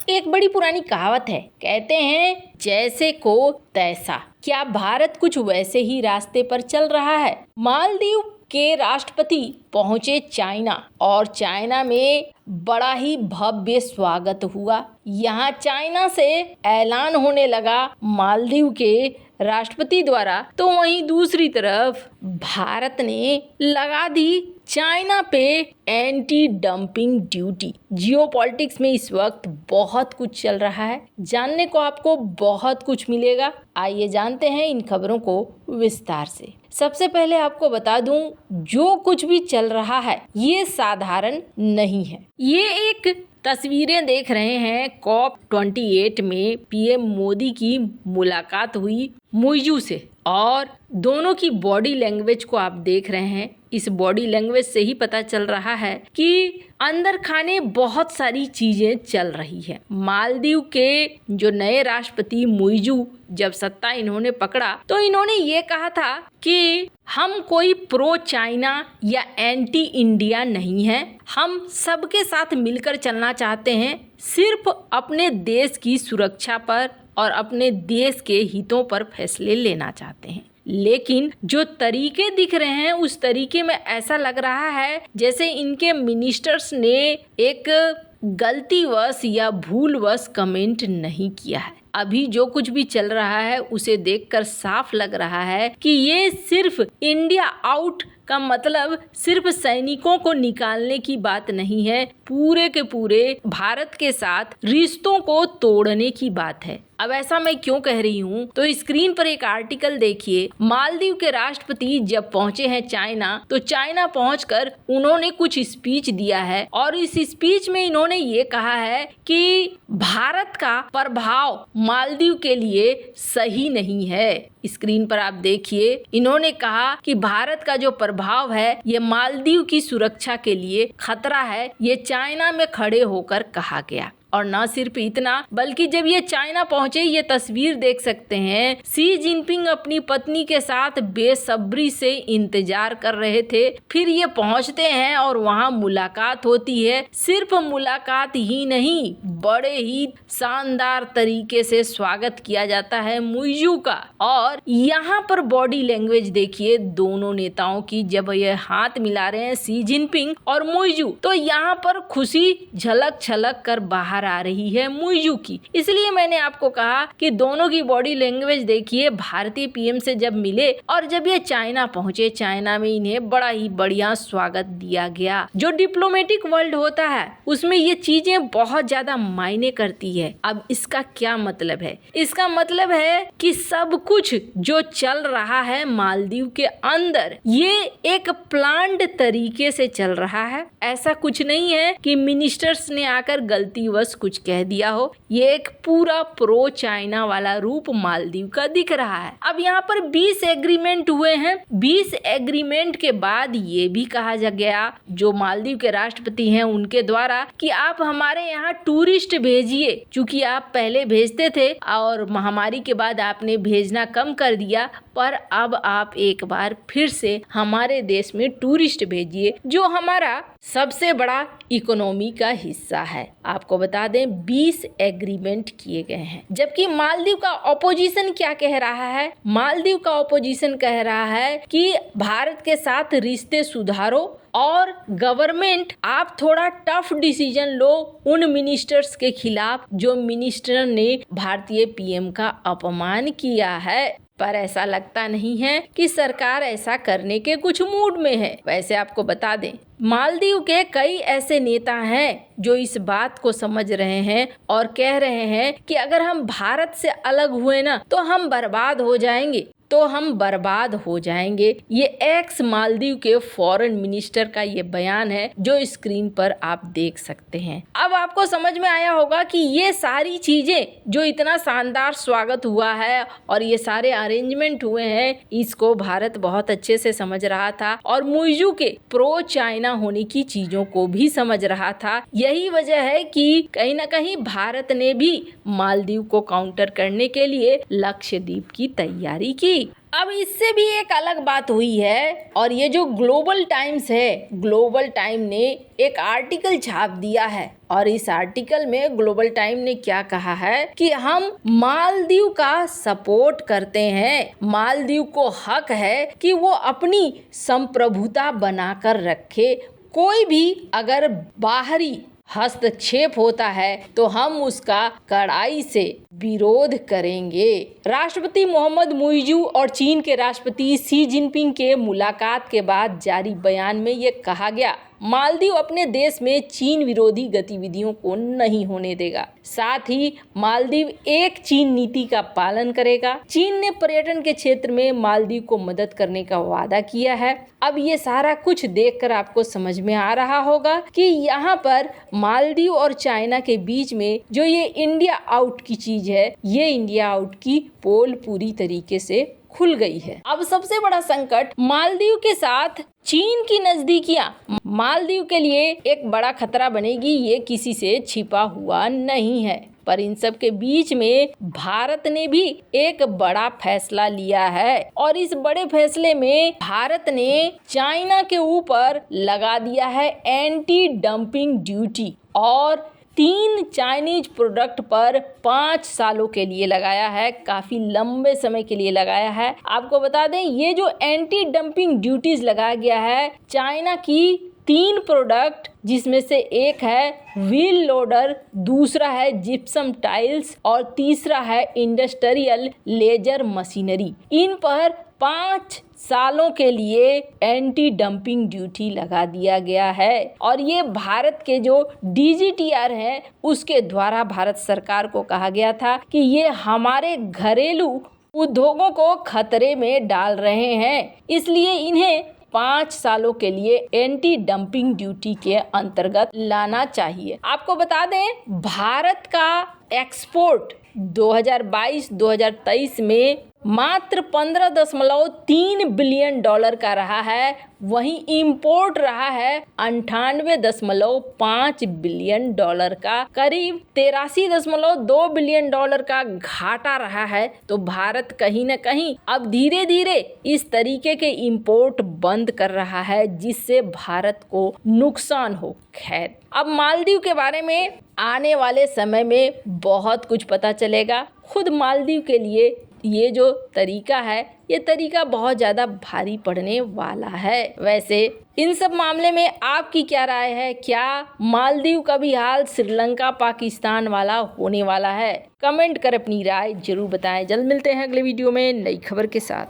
एक बड़ी पुरानी कहावत है, कहते हैं जैसे को तैसा। क्या भारत कुछ वैसे ही रास्ते पर चल रहा है? मालदीव के राष्ट्रपति पहुंचे चाइना और चाइना में बड़ा ही भव्य स्वागत हुआ। यहाँ चाइना से ऐलान होने लगा मालदीव के राष्ट्रपति द्वारा, तो वहीं दूसरी तरफ भारत ने लगा दी चाइना पे एंटी डंपिंग ड्यूटी। जियोपॉलिटिक्स में इस वक्त बहुत कुछ चल रहा है, जानने को आपको बहुत कुछ मिलेगा। आइए जानते हैं इन खबरों को विस्तार से। सबसे पहले आपको बता दूं, जो कुछ भी चल रहा है ये साधारण नहीं है। ये एक तस्वीरें देख रहे हैं, COP28 में पीएम मोदी की मुलाकात हुई मुइजू से और दोनों की बॉडी लैंग्वेज को आप देख रहे हैं। इस बॉडी लैंग्वेज से ही पता चल रहा है कि अंदर खाने बहुत सारी चीजें चल रही है। मालदीव के जो नए राष्ट्रपति मुइजू जब सत्ता इन्होंने पकड़ा तो इन्होंने ये कहा था कि हम कोई प्रो चाइना या एंटी इंडिया नहीं हैं, हम सबके साथ मिलकर चलना चाहते हैं, सिर्फ अपने देश की सुरक्षा पर और अपने देश के हितों पर फैसले लेना चाहते हैं। लेकिन जो तरीके दिख रहे हैं उस तरीके में ऐसा लग रहा है जैसे इनके मिनिस्टर्स ने एक गलतीवश या भूलवश कमेंट नहीं किया है। अभी जो कुछ भी चल रहा है उसे देखकर साफ लग रहा है कि ये सिर्फ इंडिया आउट का मतलब सिर्फ सैनिकों को निकालने की बात नहीं है, पूरे के पूरे भारत के साथ रिश्तों को तोड़ने की बात है। अब ऐसा मैं क्यों कह रही हूँ, तो स्क्रीन पर एक आर्टिकल देखिए। मालदीव के राष्ट्रपति जब पहुंचे हैं चाइना, तो चाइना पहुंचकर उन्होंने कुछ स्पीच दिया है और इस स्पीच में इन्होंने ये कहा है कि भारत का प्रभाव मालदीव के लिए सही नहीं है। स्क्रीन पर आप देखिए, इन्होंने कहा कि भारत का जो प्रभाव है ये मालदीव की सुरक्षा के लिए खतरा है, ये चाइना में खड़े होकर कहा गया। और न सिर्फ इतना, बल्कि जब ये चाइना पहुंचे, ये तस्वीर देख सकते हैं, शी जिनपिंग अपनी पत्नी के साथ बेसब्री से इंतजार कर रहे थे। फिर ये पहुंचते हैं और वहां मुलाकात होती है। सिर्फ मुलाकात ही नहीं, बड़े ही शानदार तरीके से स्वागत किया जाता है मुइजू का। और यहाँ पर बॉडी लैंग्वेज देखिए दोनों नेताओं की, जब ये हाथ मिला रहे हैं शी जिनपिंग और मुइजू, तो यहाँ पर खुशी झलक छलक कर बाहर आ रही है मुइजू की। इसलिए मैंने आपको कहा कि दोनों की बॉडी लैंग्वेज देखिए। भारतीय पीएम से जब मिले और जब ये चाइना पहुंचे, चाइना में इन्हें बड़ा ही बढ़िया स्वागत दिया गया। जो डिप्लोमेटिक वर्ल्ड होता है उसमें ये चीजें बहुत ज्यादा मायने करती है। अब इसका क्या मतलब है? इसका मतलब है कि सब कुछ जो चल रहा है मालदीव के अंदर, ये एक प्लान्ड तरीके से चल रहा है। ऐसा कुछ नहीं है कि मिनिस्टर्स ने आकर गलतीवश कुछ कह दिया हो। ये एक पूरा प्रो चाइना वाला रूप मालदीव का दिख रहा है। अब यहाँ पर 20 एग्रीमेंट हुए हैं। 20 एग्रीमेंट के बाद ये भी कहा जा गया जो मालदीव के राष्ट्रपति हैं उनके द्वारा कि आप हमारे यहाँ टूरिस्ट भेजिए। चूंकि आप पहले भेजते थे और महामारी के बाद आपने भेजना कम कर दिया, पर अब आप एक बार फिर से हमारे देश में टूरिस्ट भेजिए, जो हमारा सबसे बड़ा इकोनॉमी का हिस्सा है। आपको बता दें 20 एग्रीमेंट किए गए हैं। जबकि मालदीव का ऑपोजिशन क्या कह रहा है? मालदीव का ऑपोजिशन कह रहा है कि भारत के साथ रिश्ते सुधारो और गवर्नमेंट आप थोड़ा टफ डिसीजन लो उन मिनिस्टर्स के खिलाफ जो मिनिस्टर ने भारतीय पीएम का अपमान किया है। पर ऐसा लगता नहीं है कि सरकार ऐसा करने के कुछ मूड में है। वैसे आपको बता दें, मालदीव के कई ऐसे नेता हैं जो इस बात को समझ रहे हैं और कह रहे हैं कि अगर हम भारत से अलग हुए ना तो हम बर्बाद हो जाएंगे, तो हम बर्बाद हो जाएंगे। ये एक्स मालदीव के फॉरेन मिनिस्टर का ये बयान है जो स्क्रीन पर आप देख सकते हैं। अब आपको समझ में आया होगा कि ये सारी चीजें जो इतना शानदार स्वागत हुआ है और ये सारे अरेंजमेंट हुए हैं, इसको भारत बहुत अच्छे से समझ रहा था और मुइजू के प्रो चाइना होने की चीजों को भी समझ रहा था। यही वजह है कि कहीं ना कहीं भारत ने भी मालदीव को काउंटर करने के लिए लक्षद्वीप की तैयारी की थी। अब इससे भी एक अलग बात हुई है, और ये जो ग्लोबल टाइम्स है, ग्लोबल टाइम ने एक आर्टिकल छाप दिया है, और इस आर्टिकल में ग्लोबल टाइम ने क्या कहा है कि हम मालदीव का सपोर्ट करते हैं। मालदीव को हक है कि वो अपनी संप्रभुता बनाकर रखे। कोई भी अगर बाहरी हस्तक्षेप होता है तो हम उसका कड़ाई से विरोध करेंगे। राष्ट्रपति मोहम्मद मुइज़ू और चीन के राष्ट्रपति शी जिनपिंग के मुलाकात के बाद जारी बयान में ये कहा गया, मालदीव अपने देश में चीन विरोधी गतिविधियों को नहीं होने देगा। साथ ही मालदीव एक चीन नीति का पालन करेगा। चीन ने पर्यटन के क्षेत्र में मालदीव को मदद करने का वादा किया है। अब ये सारा कुछ देखकर आपको समझ में आ रहा होगा कि यहाँ पर मालदीव और चाइना के बीच में जो ये इंडिया आउट की चीज है, ये इंडिया आउट की पोल पूरी तरीके से खुल गई है। अब सबसे बड़ा संकट मालदीव के साथ चीन की नजदीकियां मालदीव के लिए एक बड़ा खतरा बनेगी, ये किसी से छिपा हुआ नहीं है। पर इन सब के बीच में भारत ने भी एक बड़ा फैसला लिया है, और इस बड़े फैसले में भारत ने चाइना के ऊपर लगा दिया है एंटी डंपिंग ड्यूटी, और 3 चाइनीज प्रोडक्ट पर 5 सालों के लिए लगाया है। काफी लंबे समय के लिए लगाया है। आपको बता दें, ये जो एंटी डंपिंग ड्यूटीज लगाया गया है, चाइना की 3 प्रोडक्ट, जिसमें से एक है व्हील लोडर, दूसरा है जिप्सम टाइल्स और तीसरा है इंडस्ट्रियल लेजर मशीनरी, इन पर 5 सालों के लिए एंटी डंपिंग ड्यूटी लगा दिया गया है। और ये भारत के जो DGTR है उसके द्वारा भारत सरकार को कहा गया था कि ये हमारे घरेलू उद्योगों को खतरे में डाल रहे हैं, इसलिए इन्हें 5 सालों के लिए एंटी डंपिंग ड्यूटी के अंतर्गत लाना चाहिए। आपको बता दें, भारत का एक्सपोर्ट 2022-2023 में मात्र $15.3 बिलियन का रहा है, वहीं इंपोर्ट रहा है $98.5 बिलियन का, करीब $83.2 बिलियन का घाटा रहा है। तो भारत कहीं न कहीं अब धीरे धीरे इस तरीके के इंपोर्ट बंद कर रहा है, जिससे भारत को नुकसान हो। खैर, अब मालदीव के बारे में आने वाले समय में बहुत कुछ पता चलेगा। खुद मालदीव के लिए ये जो तरीका है, ये तरीका बहुत ज़्यादा भारी पड़ने वाला है। वैसे इन सब मामले में आपकी क्या राय है? क्या मालदीव का भी हाल श्रीलंका पाकिस्तान वाला होने वाला है? कमेंट कर अपनी राय जरूर बताएं। जल्द मिलते हैं अगले वीडियो में नई खबर के साथ।